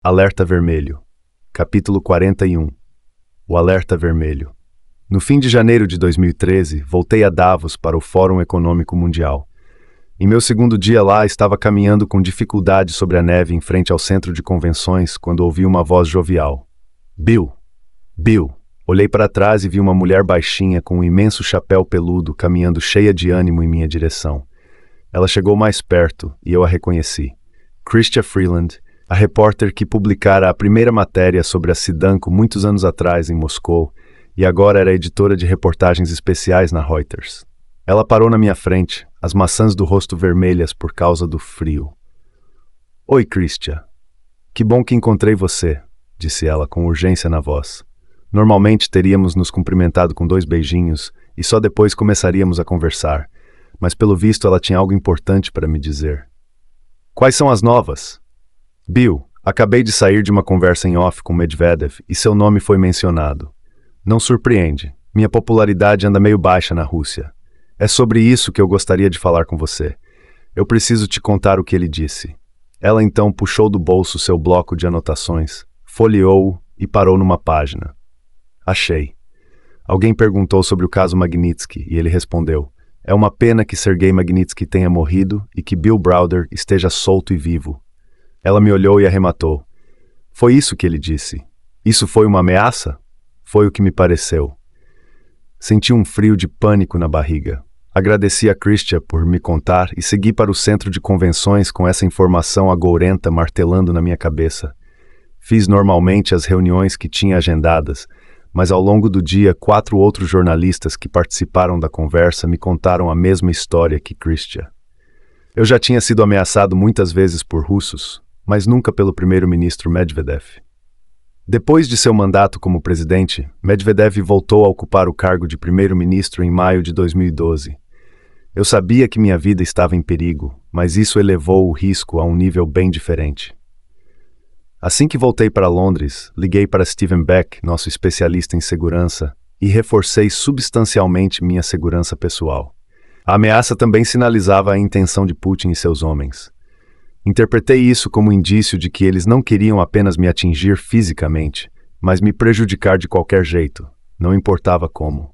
Alerta Vermelho. Capítulo 41. O Alerta Vermelho. No fim de janeiro de 2013, voltei a Davos para o Fórum Econômico Mundial. Em meu segundo dia lá, estava caminhando com dificuldade sobre a neve em frente ao centro de convenções quando ouvi uma voz jovial. Bill! Bill! Olhei para trás e vi uma mulher baixinha com um imenso chapéu peludo caminhando cheia de ânimo em minha direção. Ela chegou mais perto e eu a reconheci. Chrystia Freeland, a repórter que publicara a primeira matéria sobre a Sidanco muitos anos atrás em Moscou e agora era editora de reportagens especiais na Reuters. Ela parou na minha frente, as maçãs do rosto vermelhas por causa do frio. Oi, Chrystia. Que bom que encontrei você, disse ela com urgência na voz. Normalmente teríamos nos cumprimentado com 2 beijinhos e só depois começaríamos a conversar, mas pelo visto ela tinha algo importante para me dizer. Quais são as novas? Bill, acabei de sair de uma conversa em off com Medvedev e seu nome foi mencionado. Não surpreende, minha popularidade anda meio baixa na Rússia. É sobre isso que eu gostaria de falar com você. Eu preciso te contar o que ele disse. Ela então puxou do bolso seu bloco de anotações, folheou-o e parou numa página. Achei. Alguém perguntou sobre o caso Magnitsky e ele respondeu: é uma pena que Sergei Magnitsky tenha morrido e que Bill Browder esteja solto e vivo. Ela me olhou e arrematou. Foi isso que ele disse. Isso foi uma ameaça? Foi o que me pareceu. Senti um frio de pânico na barriga. Agradeci a Chrystia por me contar e segui para o centro de convenções com essa informação agourenta martelando na minha cabeça. Fiz normalmente as reuniões que tinha agendadas, mas ao longo do dia 4 outros jornalistas que participaram da conversa me contaram a mesma história que Chrystia. Eu já tinha sido ameaçado muitas vezes por russos, mas nunca pelo primeiro-ministro Medvedev. Depois de seu mandato como presidente, Medvedev voltou a ocupar o cargo de primeiro-ministro em maio de 2012. Eu sabia que minha vida estava em perigo, mas isso elevou o risco a um nível bem diferente. Assim que voltei para Londres, liguei para Stephen Beck, nosso especialista em segurança, e reforcei substancialmente minha segurança pessoal. A ameaça também sinalizava a intenção de Putin e seus homens. Interpretei isso como indício de que eles não queriam apenas me atingir fisicamente, mas me prejudicar de qualquer jeito, não importava como.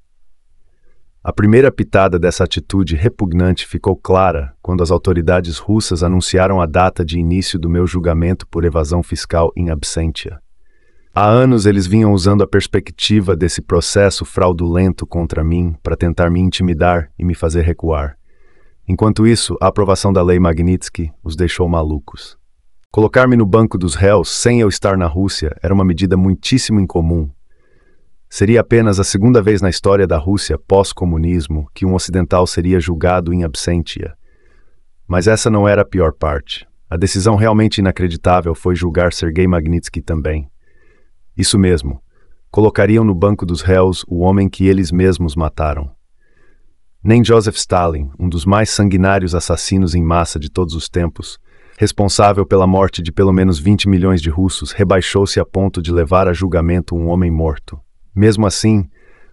A primeira pitada dessa atitude repugnante ficou clara quando as autoridades russas anunciaram a data de início do meu julgamento por evasão fiscal in absentia. Há anos eles vinham usando a perspectiva desse processo fraudulento contra mim para tentar me intimidar e me fazer recuar. Enquanto isso, a aprovação da lei Magnitsky os deixou malucos. Colocar-me no banco dos réus sem eu estar na Rússia era uma medida muitíssimo incomum. Seria apenas a segunda vez na história da Rússia pós-comunismo que um ocidental seria julgado in absentia. Mas essa não era a pior parte. A decisão realmente inacreditável foi julgar Sergei Magnitsky também. Isso mesmo, colocariam no banco dos réus o homem que eles mesmos mataram. Nem Joseph Stalin, um dos mais sanguinários assassinos em massa de todos os tempos, responsável pela morte de pelo menos 20 milhões de russos, rebaixou-se a ponto de levar a julgamento um homem morto. Mesmo assim,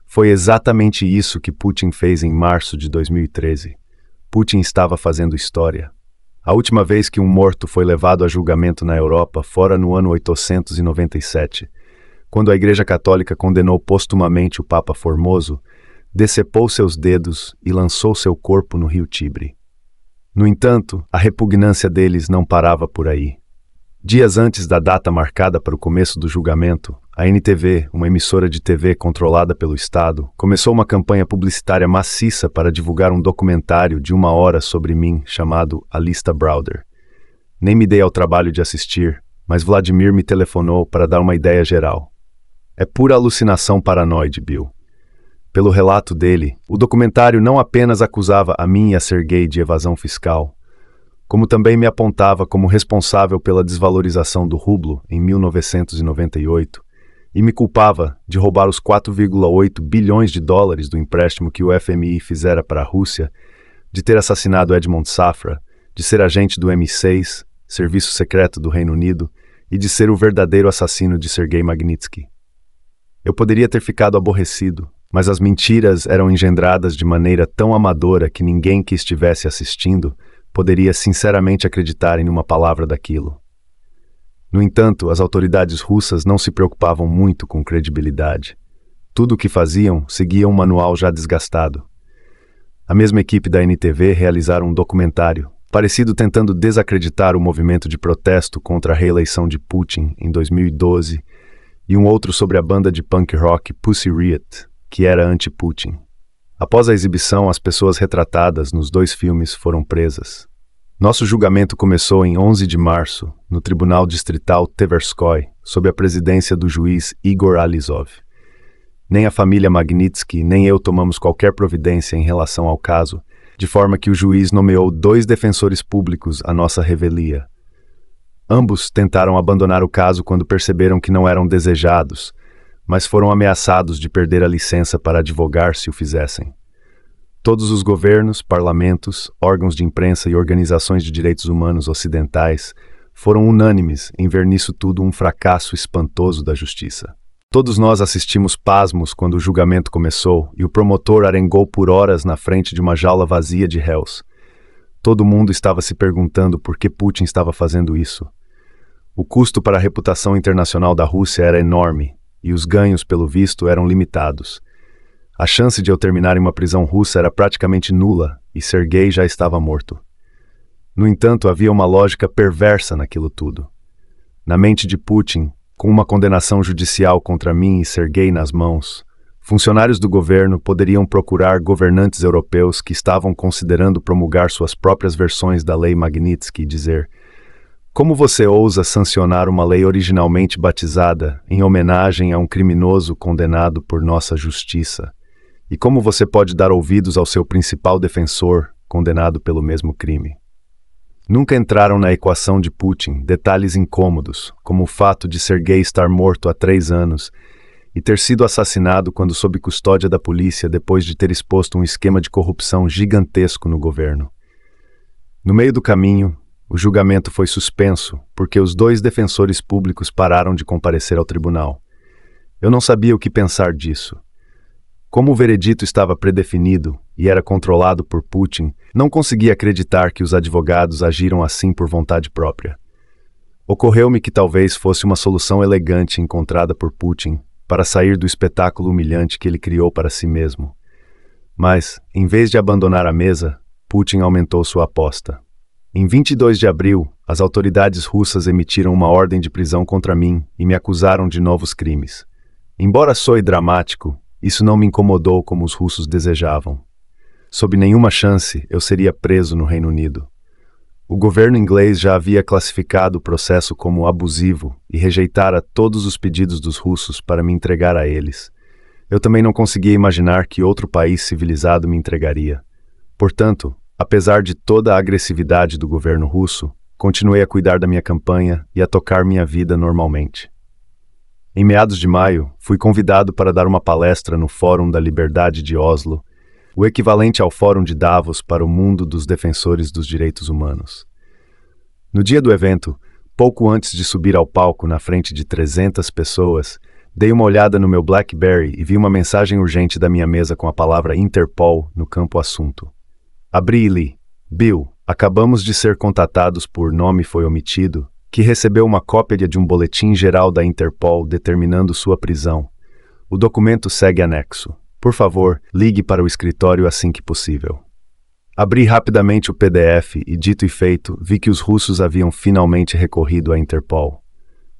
foi exatamente isso que Putin fez em março de 2013. Putin estava fazendo história. A última vez que um morto foi levado a julgamento na Europa fora no ano 897, quando a Igreja Católica condenou postumamente o Papa Formoso, decepou seus dedos e lançou seu corpo no rio Tibre. No entanto, a repugnância deles não parava por aí. Dias antes da data marcada para o começo do julgamento, a NTV, uma emissora de TV controlada pelo Estado, começou uma campanha publicitária maciça para divulgar um documentário de 1 hora sobre mim chamado A Lista Browder. Nem me dei ao trabalho de assistir, mas Vladimir me telefonou para dar uma ideia geral. É pura alucinação paranoide, Bill. Pelo relato dele, o documentário não apenas acusava a mim e a Sergei de evasão fiscal, como também me apontava como responsável pela desvalorização do rublo em 1998 e me culpava de roubar os 4,8 bilhões de dólares do empréstimo que o FMI fizera para a Rússia, de ter assassinado Edmond Safra, de ser agente do MI6, Serviço Secreto do Reino Unido, e de ser o verdadeiro assassino de Sergei Magnitsky. Eu poderia ter ficado aborrecido, mas as mentiras eram engendradas de maneira tão amadora que ninguém que estivesse assistindo poderia sinceramente acreditar em uma palavra daquilo. No entanto, as autoridades russas não se preocupavam muito com credibilidade. Tudo o que faziam seguia um manual já desgastado. A mesma equipe da NTV realizaram um documentário, parecido tentando desacreditar o movimento de protesto contra a reeleição de Putin em 2012, e um outro sobre a banda de punk rock Pussy Riot, que era anti-Putin. Após a exibição, as pessoas retratadas nos dois filmes foram presas. Nosso julgamento começou em 11 de março, no Tribunal Distrital Tverskoy, sob a presidência do juiz Igor Alizov. Nem a família Magnitsky nem eu tomamos qualquer providência em relação ao caso, de forma que o juiz nomeou 2 defensores públicos à nossa revelia. Ambos tentaram abandonar o caso quando perceberam que não eram desejados, mas foram ameaçados de perder a licença para advogar se o fizessem. Todos os governos, parlamentos, órgãos de imprensa e organizações de direitos humanos ocidentais foram unânimes em ver nisso tudo um fracasso espantoso da justiça. Todos nós assistimos pasmos quando o julgamento começou e o promotor arengou por horas na frente de uma jaula vazia de réus. Todo mundo estava se perguntando por que Putin estava fazendo isso. O custo para a reputação internacional da Rússia era enorme e os ganhos, pelo visto, eram limitados. A chance de eu terminar em uma prisão russa era praticamente nula e Sergei já estava morto. No entanto, havia uma lógica perversa naquilo tudo. Na mente de Putin, com uma condenação judicial contra mim e Sergei nas mãos, funcionários do governo poderiam procurar governantes europeus que estavam considerando promulgar suas próprias versões da lei Magnitsky e dizer: como você ousa sancionar uma lei originalmente batizada em homenagem a um criminoso condenado por nossa justiça? E como você pode dar ouvidos ao seu principal defensor, condenado pelo mesmo crime? Nunca entraram na equação de Putin detalhes incômodos, como o fato de Sergei estar morto há 3 anos e ter sido assassinado quando sob custódia da polícia depois de ter exposto um esquema de corrupção gigantesco no governo. No meio do caminho, o julgamento foi suspenso porque os 2 defensores públicos pararam de comparecer ao tribunal. Eu não sabia o que pensar disso. Como o veredito estava predefinido e era controlado por Putin, não conseguia acreditar que os advogados agiram assim por vontade própria. Ocorreu-me que talvez fosse uma solução elegante encontrada por Putin para sair do espetáculo humilhante que ele criou para si mesmo. Mas, em vez de abandonar a mesa, Putin aumentou sua aposta. Em 22 de abril, as autoridades russas emitiram uma ordem de prisão contra mim e me acusaram de novos crimes. Embora soe dramático, isso não me incomodou como os russos desejavam. Sob nenhuma chance, eu seria preso no Reino Unido. O governo inglês já havia classificado o processo como abusivo e rejeitara todos os pedidos dos russos para me entregar a eles. Eu também não conseguia imaginar que outro país civilizado me entregaria. Portanto, apesar de toda a agressividade do governo russo, continuei a cuidar da minha campanha e a tocar minha vida normalmente. Em meados de maio, fui convidado para dar uma palestra no Fórum da Liberdade de Oslo, o equivalente ao Fórum de Davos para o mundo dos defensores dos direitos humanos. No dia do evento, pouco antes de subir ao palco na frente de 300 pessoas, dei uma olhada no meu BlackBerry e vi uma mensagem urgente da minha mesa com a palavra Interpol no campo assunto. Abri e li: Bill, acabamos de ser contatados por nome foi omitido, que recebeu uma cópia de um boletim geral da Interpol determinando sua prisão. O documento segue anexo. Por favor, ligue para o escritório assim que possível. Abri rapidamente o PDF e, dito e feito, vi que os russos haviam finalmente recorrido à Interpol.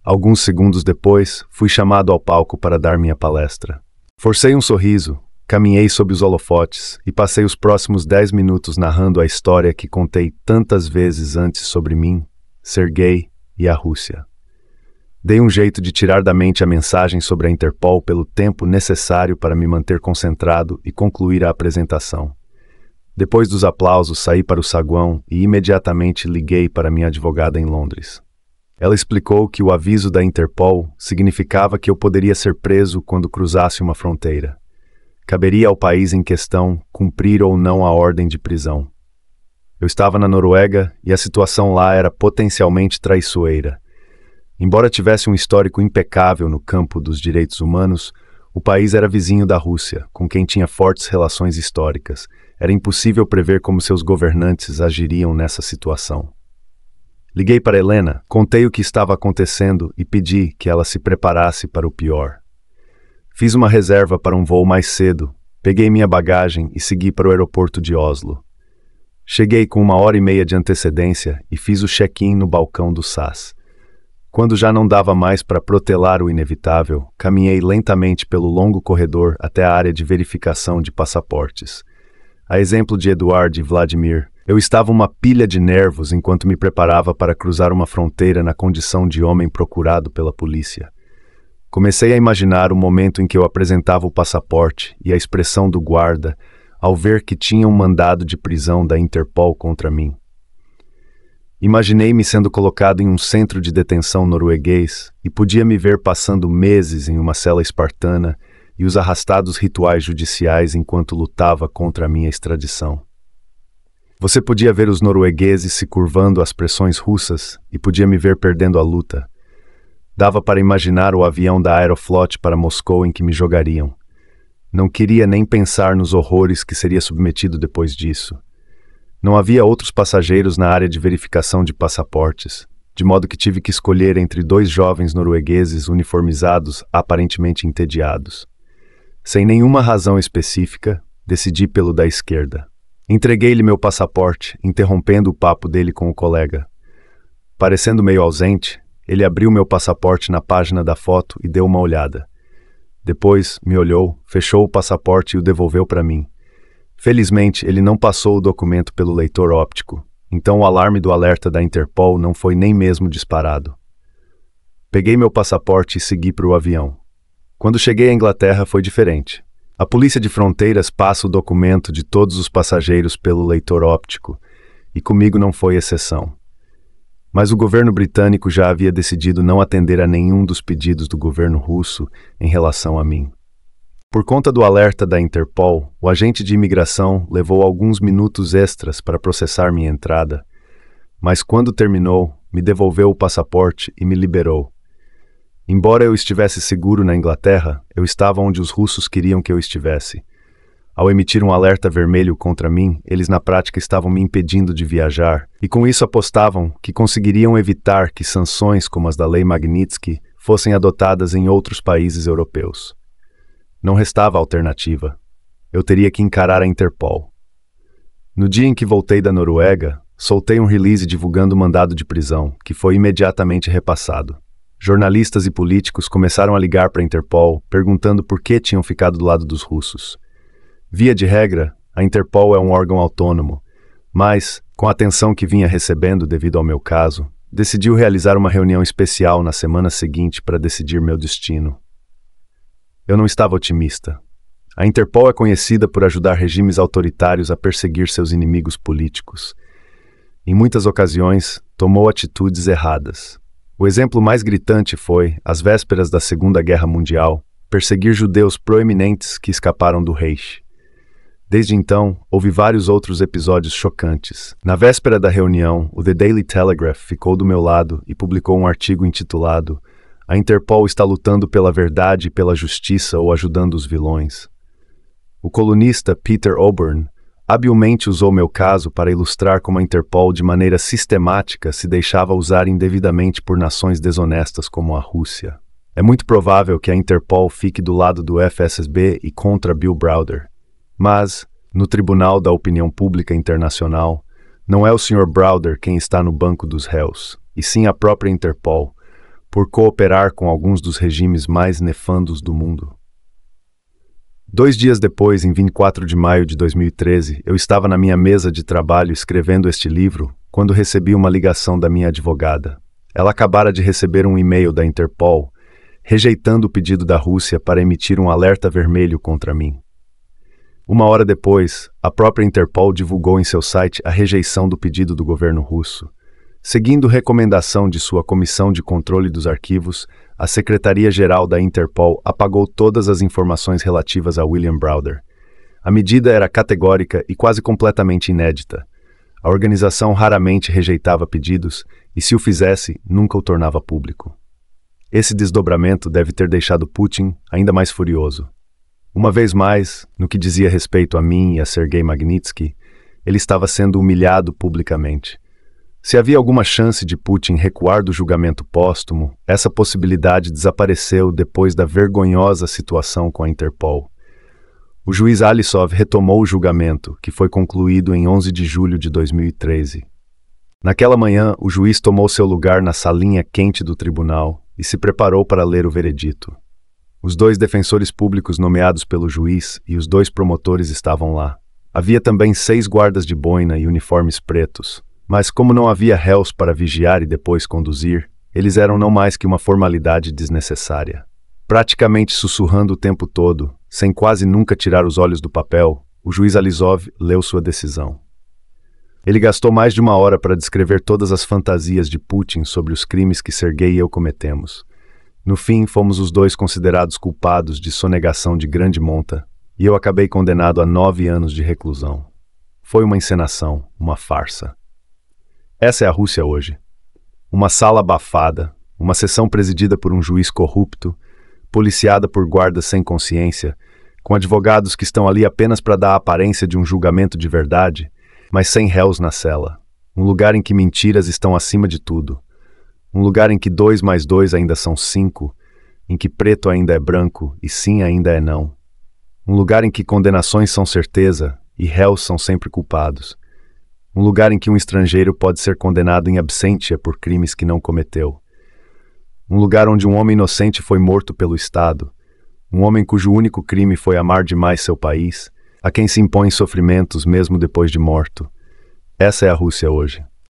Alguns segundos depois, fui chamado ao palco para dar minha palestra. Forcei um sorriso, caminhei sob os holofotes e passei os próximos 10 minutos narrando a história que contei tantas vezes antes sobre mim, Sergei e a Rússia. Dei um jeito de tirar da mente a mensagem sobre a Interpol pelo tempo necessário para me manter concentrado e concluir a apresentação. Depois dos aplausos, saí para o saguão e imediatamente liguei para minha advogada em Londres. Ela explicou que o aviso da Interpol significava que eu poderia ser preso quando cruzasse uma fronteira. Caberia ao país em questão cumprir ou não a ordem de prisão. Eu estava na Noruega e a situação lá era potencialmente traiçoeira. Embora tivesse um histórico impecável no campo dos direitos humanos, o país era vizinho da Rússia, com quem tinha fortes relações históricas. Era impossível prever como seus governantes agiriam nessa situação. Liguei para Helena, contei o que estava acontecendo e pedi que ela se preparasse para o pior. Fiz uma reserva para um voo mais cedo, peguei minha bagagem e segui para o aeroporto de Oslo. Cheguei com 1h30 de antecedência e fiz o check-in no balcão do SAS. Quando já não dava mais para protelar o inevitável, caminhei lentamente pelo longo corredor até a área de verificação de passaportes. A exemplo de Eduard e Vladimir, eu estava uma pilha de nervos enquanto me preparava para cruzar uma fronteira na condição de homem procurado pela polícia. Comecei a imaginar o momento em que eu apresentava o passaporte e a expressão do guarda ao ver que tinha um mandado de prisão da Interpol contra mim. Imaginei-me sendo colocado em um centro de detenção norueguês e podia me ver passando meses em uma cela espartana e os arrastados rituais judiciais enquanto lutava contra a minha extradição. Você podia ver os noruegueses se curvando às pressões russas e podia me ver perdendo a luta. Dava para imaginar o avião da Aeroflot para Moscou em que me jogariam. Não queria nem pensar nos horrores que seria submetido depois disso. Não havia outros passageiros na área de verificação de passaportes, de modo que tive que escolher entre 2 jovens noruegueses uniformizados, aparentemente entediados. Sem nenhuma razão específica, decidi pelo da esquerda. Entreguei-lhe meu passaporte, interrompendo o papo dele com o colega. Parecendo meio ausente, ele abriu meu passaporte na página da foto e deu uma olhada. Depois, me olhou, fechou o passaporte e o devolveu para mim. Felizmente, ele não passou o documento pelo leitor óptico, então o alarme do alerta da Interpol não foi nem mesmo disparado. Peguei meu passaporte e segui para o avião. Quando cheguei à Inglaterra foi diferente. A polícia de fronteiras passa o documento de todos os passageiros pelo leitor óptico, e comigo não foi exceção. Mas o governo britânico já havia decidido não atender a nenhum dos pedidos do governo russo em relação a mim. Por conta do alerta da Interpol, o agente de imigração levou alguns minutos extras para processar minha entrada, mas quando terminou, me devolveu o passaporte e me liberou. Embora eu estivesse seguro na Inglaterra, eu estava onde os russos queriam que eu estivesse. Ao emitir um alerta vermelho contra mim, eles na prática estavam me impedindo de viajar, e com isso apostavam que conseguiriam evitar que sanções como as da Lei Magnitsky fossem adotadas em outros países europeus. Não restava alternativa. Eu teria que encarar a Interpol. No dia em que voltei da Noruega, soltei um release divulgando o mandado de prisão, que foi imediatamente repassado. Jornalistas e políticos começaram a ligar para a Interpol, perguntando por que tinham ficado do lado dos russos. Via de regra, a Interpol é um órgão autônomo, mas, com a atenção que vinha recebendo devido ao meu caso, decidiu realizar uma reunião especial na semana seguinte para decidir meu destino. Eu não estava otimista. A Interpol é conhecida por ajudar regimes autoritários a perseguir seus inimigos políticos. Em muitas ocasiões, tomou atitudes erradas. O exemplo mais gritante foi, às vésperas da Segunda Guerra Mundial, perseguir judeus proeminentes que escaparam do Reich. Desde então, houve vários outros episódios chocantes. Na véspera da reunião, o The Daily Telegraph ficou do meu lado e publicou um artigo intitulado "A Interpol está lutando pela verdade e pela justiça ou ajudando os vilões". O colunista Peter Oborne habilmente usou meu caso para ilustrar como a Interpol de maneira sistemática se deixava usar indevidamente por nações desonestas como a Rússia. É muito provável que a Interpol fique do lado do FSB e contra Bill Browder. Mas, no Tribunal da Opinião Pública Internacional, não é o Sr. Browder quem está no banco dos réus, e sim a própria Interpol, por cooperar com alguns dos regimes mais nefandos do mundo. 2 dias depois, em 24 de maio de 2013, eu estava na minha mesa de trabalho escrevendo este livro, quando recebi uma ligação da minha advogada. Ela acabara de receber um e-mail da Interpol, rejeitando o pedido da Rússia para emitir um alerta vermelho contra mim. 1 hora depois, a própria Interpol divulgou em seu site a rejeição do pedido do governo russo. Seguindo recomendação de sua Comissão de Controle dos Arquivos, a Secretaria-Geral da Interpol apagou todas as informações relativas a William Browder. A medida era categórica e quase completamente inédita. A organização raramente rejeitava pedidos e, se o fizesse, nunca o tornava público. Esse desdobramento deve ter deixado Putin ainda mais furioso. Uma vez mais, no que dizia respeito a mim e a Sergei Magnitsky, ele estava sendo humilhado publicamente. Se havia alguma chance de Putin recuar do julgamento póstumo, essa possibilidade desapareceu depois da vergonhosa situação com a Interpol. O juiz Alisov retomou o julgamento, que foi concluído em 11 de julho de 2013. Naquela manhã, o juiz tomou seu lugar na salinha quente do tribunal e se preparou para ler o veredito. Os 2 defensores públicos nomeados pelo juiz e os 2 promotores estavam lá. Havia também 6 guardas de boina e uniformes pretos, mas como não havia réus para vigiar e depois conduzir, eles eram não mais que uma formalidade desnecessária. Praticamente sussurrando o tempo todo, sem quase nunca tirar os olhos do papel, o juiz Alisov leu sua decisão. Ele gastou mais de 1 hora para descrever todas as fantasias de Putin sobre os crimes que Sergei e eu cometemos. No fim, fomos os 2 considerados culpados de sonegação de grande monta, e eu acabei condenado a 9 anos de reclusão. Foi uma encenação, uma farsa. Essa é a Rússia hoje. Uma sala abafada, uma sessão presidida por um juiz corrupto, policiada por guardas sem consciência, com advogados que estão ali apenas para dar a aparência de um julgamento de verdade, mas sem réus na cela. Um lugar em que mentiras estão acima de tudo. Um lugar em que 2 mais 2 ainda são 5, em que preto ainda é branco e sim ainda é não. Um lugar em que condenações são certeza e réus são sempre culpados. Um lugar em que um estrangeiro pode ser condenado em absentia por crimes que não cometeu. Um lugar onde um homem inocente foi morto pelo Estado. Um homem cujo único crime foi amar demais seu país, a quem se impõem sofrimentos mesmo depois de morto. Essa é a Rússia hoje.